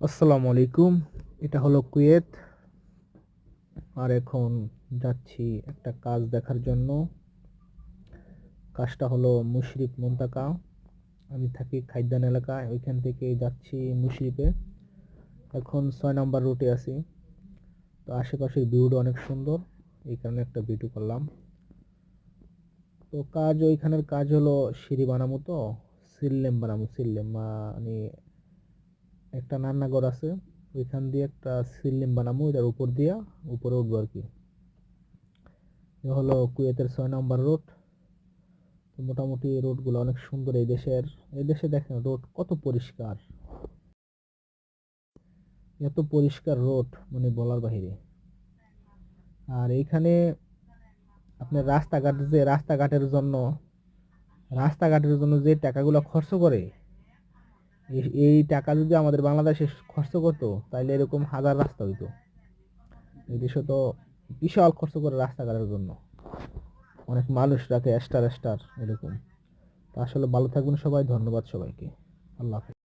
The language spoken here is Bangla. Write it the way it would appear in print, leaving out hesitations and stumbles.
আসসালামু আলাইকুম। এটা হলো কুয়েত। আর এখন যাচ্ছি একটা কাজ দেখার জন্য। কাজটা হলো মুশরিফ মুনতাকা। আমি থাকি খাইদান এলাকায়, ওইখান থেকে যাচ্ছি মুশরিফে। এখন 6 নম্বর রুটে আছি। তো আশেপাশের ভিউটা অনেক সুন্দর, এই কারণে একটা ভিডিও করলাম। তো ওইখানের কাজ হলো সিঁড়ি বানাবো, তো সিল্লেম বানাবো। সিল্লেম মানে একটা রান্নাঘর আছে, ওইখান দিয়ে একটা সিল্লিম বানাবো, এটার উপর দিয়া উপরে উঠবো আর কি। এ হলো কুয়েতের 6 নম্বর রোড। তো মোটামুটি রোডগুলো অনেক সুন্দর। এই দেশে দেখেন রোড কত পরিষ্কার, এত পরিষ্কার রোড মানে বলার বাহিরে। আর এইখানে আপনার রাস্তাঘাটের জন্য যে টাকাগুলো খরচ করে, এই টাকা যদি আমাদের বাংলাদেশে খরচ করতো তাহলে এরকম হাজার রাস্তা হইতো। এই দেশে তো বিশাল খরচ করে রাস্তাঘাটের জন্য, অনেক মানুষ রাখে, স্টার স্টার এরকম। তো আসলে ভালো থাকবেন সবাই, ধন্যবাদ সবাইকে। আল্লাহ হাফেজ।